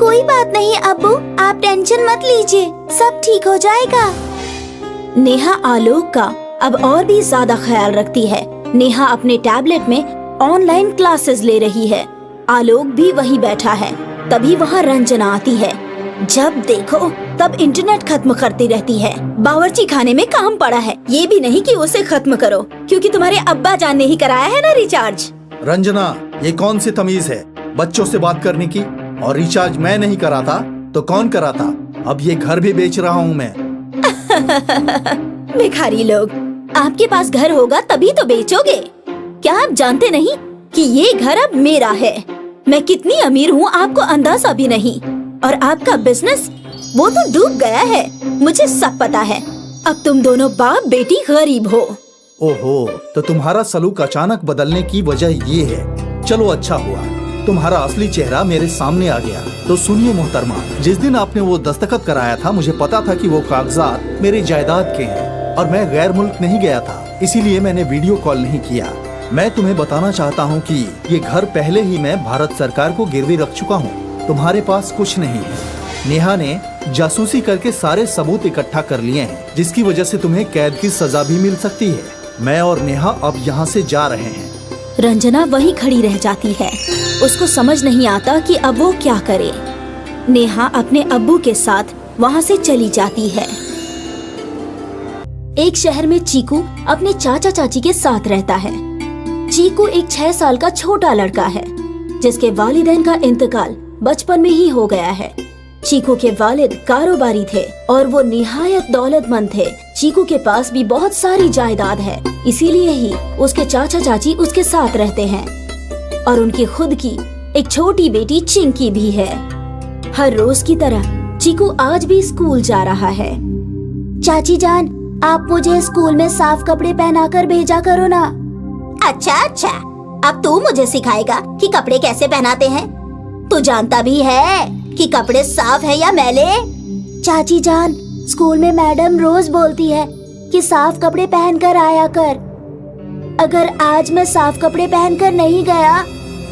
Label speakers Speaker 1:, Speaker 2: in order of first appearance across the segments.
Speaker 1: कोई बात नहीं अब्बू, आप टेंशन मत लीजिए, सब ठीक हो जाएगा। नेहा आलोक का अब और भी ज्यादा ख्याल रखती है। नेहा अपने टैबलेट में ऑनलाइन क्लासेस ले रही है। आलोक भी वहीं बैठा है। तभी वहाँ रंजना आती है। जब देखो तब इंटरनेट खत्म करती रहती है। बावर्ची खाने में काम पड़ा है, ये भी नहीं कि उसे खत्म करो, क्योंकि तुम्हारे अब्बा जान ने ही कराया है ना रिचार्ज।
Speaker 2: रंजना, ये कौन सी तमीज है बच्चों से बात करने की? और रिचार्ज मैं नहीं कराता तो कौन कराता? अब ये घर भी बेच रहा हूँ मैं।
Speaker 1: भिखारी लोग, आपके पास घर होगा तभी तो बेचोगे। क्या आप जानते नहीं कि ये घर अब मेरा है? मैं कितनी अमीर हूँ आपको अंदाजा भी नहीं। और आपका बिजनेस वो तो डूब गया है, मुझे सब पता है। अब तुम दोनों बाप बेटी गरीब हो।
Speaker 2: ओहो, तो तुम्हारा सलूक अचानक बदलने की वजह ये है। चलो अच्छा हुआ तुम्हारा असली चेहरा मेरे सामने आ गया। तो सुनिए मोहतरमा, जिस दिन आपने वो दस्तखत कराया था मुझे पता था कि वो कागजात मेरी जायदाद के हैं और मैं गैर मुल्क नहीं गया था, इसीलिए मैंने वीडियो कॉल नहीं किया। मैं तुम्हें बताना चाहता हूँ कि ये घर पहले ही मैं भारत सरकार को गिरवी रख चुका हूँ। तुम्हारे पास कुछ नहीं है। नेहा ने जासूसी करके सारे सबूत इकट्ठा कर लिए हैं, जिसकी वजह से तुम्हें कैद की सजा भी मिल सकती है। मैं और नेहा अब यहाँ से जा रहे हैं।
Speaker 1: रंजना वहीं खड़ी रह जाती है। उसको समझ नहीं आता कि अब वो क्या करे। नेहा अपने अब्बू के साथ वहाँ से चली जाती है। एक शहर में चीकू अपने चाचा चाची के साथ रहता है। चीकू एक 6 साल का छोटा लड़का है, जिसके वालिदैन का इंतकाल बचपन में ही हो गया है। चीकू के वालिद कारोबारी थे और वो निहायत दौलतमंद थे। चीकू के पास भी बहुत सारी जायदाद है, इसीलिए ही उसके चाचा चाची उसके साथ रहते हैं। और उनकी खुद की एक छोटी बेटी चिंकी भी है। हर रोज की तरह चीकू आज भी स्कूल जा रहा है। चाची जान, आप मुझे स्कूल में साफ कपड़े पहनाकर भेजा करो ना। अच्छा अच्छा, अब तू मुझे सिखाएगा कि कपड़े कैसे पहनाते हैं? तू जानता भी है कि कपड़े साफ है या मैले? चाची जान, स्कूल में मैडम रोज बोलती है कि साफ कपड़े पहनकर आया कर। अगर आज मैं साफ कपड़े पहनकर नहीं गया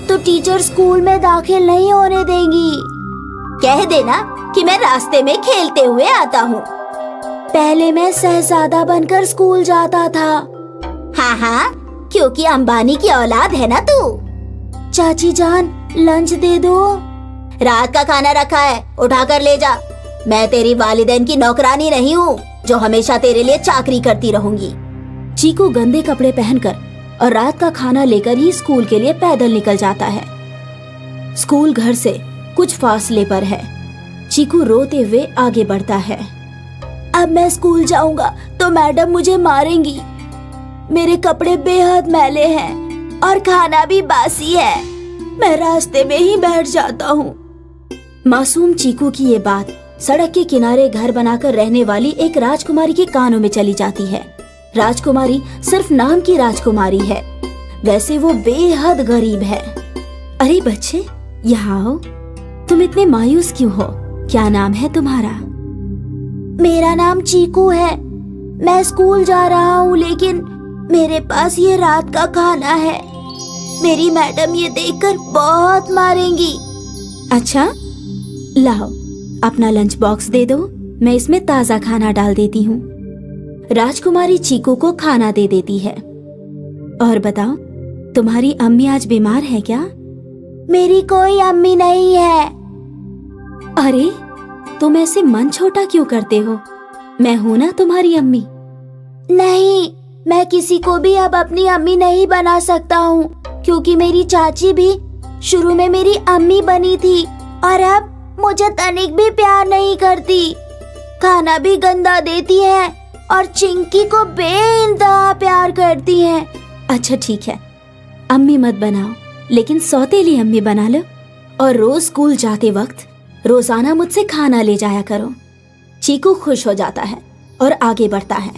Speaker 1: तो टीचर स्कूल में दाखिल नहीं होने देंगी। कह देना कि मैं रास्ते में खेलते हुए आता हूँ। पहले मैं शहजादा बनकर स्कूल जाता था। हाँ हाँ, क्योंकि अंबानी की औलाद है ना तू। चाची जान, लंच दे दो। रात का खाना रखा है, उठा कर ले जा। मैं तेरी वालिदैन की नौकरानी नहीं हूँ जो हमेशा तेरे लिए चाकरी करती रहूंगी। चीकू गंदे कपड़े पहनकर और रात का खाना लेकर ही स्कूल के लिए पैदल निकल जाता है। स्कूल घर से कुछ फासले पर है। चीकू रोते हुए आगे बढ़ता है। अब मैं स्कूल जाऊंगा तो मैडम मुझे मारेंगी। मेरे कपड़े बेहद मैले हैं और खाना भी बासी है। मैं रास्ते में ही बैठ जाता हूँ। मासूम चीकू की ये बात सड़क के किनारे घर बनाकर रहने वाली एक राजकुमारी के कानों में चली जाती है। राजकुमारी सिर्फ नाम की राजकुमारी है, वैसे वो बेहद गरीब है। अरे बच्चे, यहाँ आओ। तुम इतने मायूस क्यों हो? क्या नाम है तुम्हारा? मेरा नाम चीकू है। मैं स्कूल जा रहा हूँ, लेकिन मेरे पास ये रात का खाना है। मेरी मैडम ये देखकर बहुत मारेंगी। अच्छा, लाओ अपना लंच बॉक्स दे दो, मैं इसमें ताज़ा खाना डाल देती हूँ। राजकुमारी चीकू को खाना दे देती है। और बताओ, तुम्हारी अम्मी आज बीमार है क्या? मेरी कोई अम्मी नहीं है। अरे, तुम ऐसे मन छोटा क्यों करते हो? मैं हूँ ना तुम्हारी अम्मी। नहीं, मैं किसी को भी अब अपनी अम्मी नहीं बना सकता हूँ, क्योंकि मेरी चाची भी शुरू में मेरी अम्मी बनी थी और अब मुझे तनिक भी प्यार नहीं करती। खाना भी गंदा देती है और चिंकी को बेइंतहा प्यार करती है। अच्छा ठीक है, अम्मी मत बनाओ, लेकिन सौतेली अम्मी बना लो। और रोज स्कूल जाते वक्त रोजाना मुझसे खाना ले जाया करो। चीकू खुश हो जाता है और आगे बढ़ता है,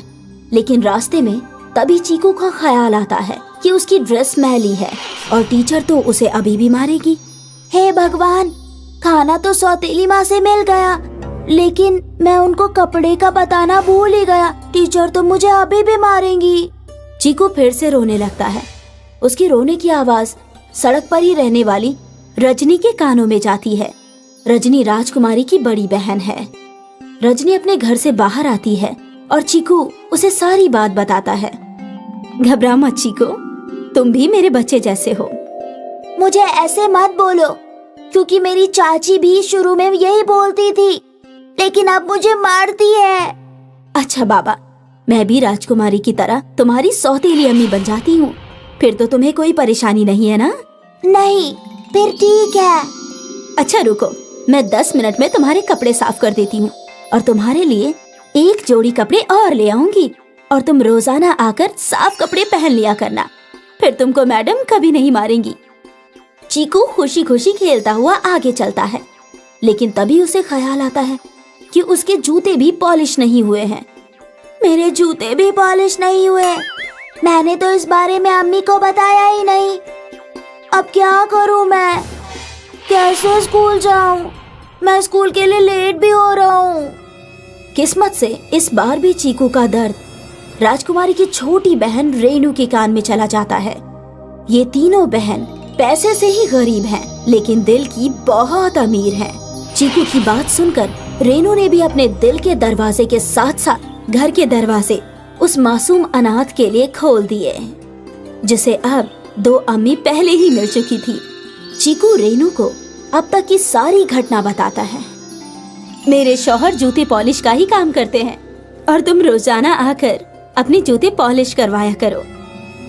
Speaker 1: लेकिन रास्ते में तभी चीकू का ख्याल आता है कि उसकी ड्रेस मैली है और टीचर तो उसे अभी भी मारेगी। हे भगवान, खाना तो सौतेली माँ से मिल गया, लेकिन मैं उनको कपड़े का बताना भूल ही गया। टीचर तो मुझे अभी भी मारेंगी। चीकू फिर से रोने लगता है। उसकी रोने की आवाज सड़क पर ही रहने वाली रजनी के कानों में जाती है। रजनी राजकुमारी की बड़ी बहन है। रजनी अपने घर से बाहर आती है और चीकू उसे सारी बात बताता है। घबरा मत चीकू, तुम भी मेरे बच्चे जैसे हो। मुझे ऐसे मत बोलो, क्योंकि मेरी चाची भी शुरू में यही बोलती थी, लेकिन अब मुझे मारती है। अच्छा बाबा, मैं भी राजकुमारी की तरह तुम्हारी सौतेली अम्मी बन जाती हूँ, फिर तो तुम्हें कोई परेशानी नहीं है ना? नहीं, फिर ठीक है। अच्छा रुको, मैं 10 मिनट में तुम्हारे कपड़े साफ कर देती हूँ और तुम्हारे लिए एक जोड़ी कपड़े और ले आऊंगी और तुम रोजाना आकर साफ कपड़े पहन लिया करना, फिर तुमको मैडम कभी नहीं मारेंगी। चीकू खुशी खुशी खेलता हुआ आगे चलता है, लेकिन तभी उसे ख्याल आता है कि उसके जूते भी पॉलिश नहीं हुए हैं। मेरे जूते भी पॉलिश नहीं हुए, मैंने तो इस बारे में अम्मी को बताया ही नहीं। अब क्या करूं मैं? कैसे स्कूल जाऊं? मैं स्कूल के लिए लेट भी हो रहा हूँ। किस्मत से इस बार भी चीकू का दर्द राजकुमारी की छोटी बहन रेनू के कान में चला जाता है। ये तीनों बहन पैसे से ही गरीब हैं, लेकिन दिल की बहुत अमीर हैं। चीकू की बात सुनकर रेनू ने भी अपने दिल के दरवाजे के साथ साथ घर के दरवाजे उस मासूम अनाथ के लिए खोल दिए, जिसे अब 2 अम्मी पहले ही मिल चुकी थी। चीकू रेनू को अब तक की सारी घटना बताता है। मेरे शौहर जूते पॉलिश का ही काम करते हैं और तुम रोजाना आकर अपने जूते पॉलिश करवाया करो।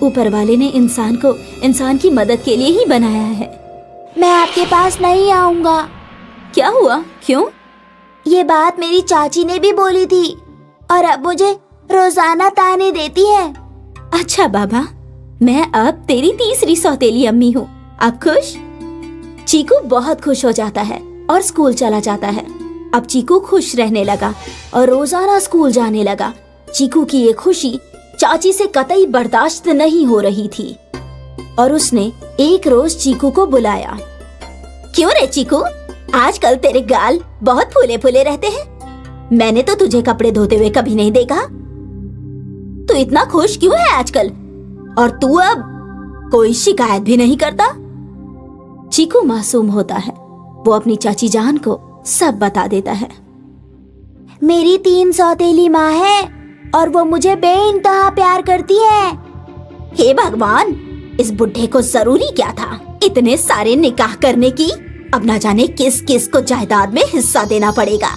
Speaker 1: ऊपर वाले ने इंसान को इंसान की मदद के लिए ही बनाया है। मैं आपके पास नहीं आऊंगा। क्या हुआ, क्यों? ये बात मेरी चाची ने भी बोली थी और अब मुझे रोजाना ताने देती है। अच्छा बाबा, मैं अब तेरी तीसरी सौतेली अम्मी हूँ। अब खुश? चीकू बहुत खुश हो जाता है और स्कूल चला जाता है। अब चीकू खुश रहने लगा और रोजाना स्कूल जाने लगा। चीकू की ये खुशी चाची से कतई बर्दाश्त नहीं हो रही थी और उसने एक रोज चीकू को बुलाया। क्यों रे चीकू, आजकल तेरे गाल बहुत फूले फूले रहते हैं। मैंने तो तुझे कपड़े धोते हुए कभी नहीं देखा। तू इतना खुश क्यों है आजकल? और तू अब कोई शिकायत भी नहीं करता? चीकू मासूम होता है। वो अपनी चाची जान को सब बता देता है। मेरी 3 सौतेली माँ है और वो मुझे बेइंतहा प्यार करती है। हे भगवान, इस बुढ़े को जरूरी क्या था इतने सारे निकाह करने की? अब ना जाने किस किस को जायदाद में हिस्सा देना पड़ेगा।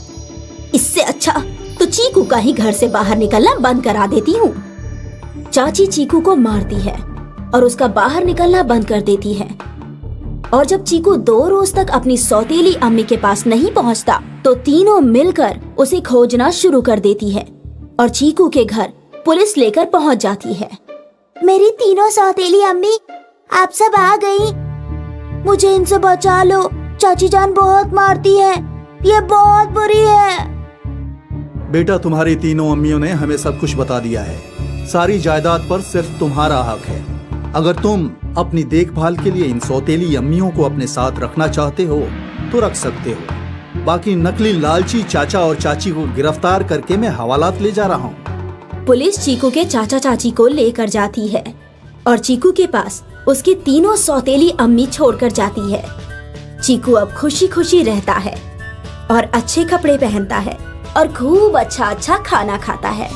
Speaker 1: इससे अच्छा तो चीकू का ही घर से बाहर निकलना बंद करा देती हूँ। चाची चीकू को मारती है और उसका बाहर निकलना बंद कर देती है। और जब चीकू 2 रोज तक अपनी सौतेली अम्मी के पास नहीं पहुंचता, तो तीनों मिलकर उसे खोजना शुरू कर देती है और चीकू के घर पुलिस लेकर पहुंच जाती है। मेरी तीनों सौतेली अम्मी आप सब आ गई, मुझे इनसे बचा लो। चाची जान बहुत मारती है, ये बहुत बुरी है।
Speaker 2: बेटा, तुम्हारी तीनों अम्मियों ने हमें सब कुछ बता दिया है। सारी जायदाद पर सिर्फ तुम्हारा हक है। अगर तुम अपनी देखभाल के लिए इन सौतेली अम्मियों को अपने साथ रखना चाहते हो तो रख सकते हो। बाकी नकली लालची चाचा और चाची को गिरफ्तार करके मैं हवालात ले जा रहा हूँ।
Speaker 1: पुलिस चीकू के चाचा चाची को लेकर जाती है और चीकू के पास उसकी तीनों सौतेली अम्मी छोड़कर जाती है। चीकू अब खुशी खुशी रहता है और अच्छे कपड़े पहनता है और खूब अच्छा अच्छा खाना खाता है।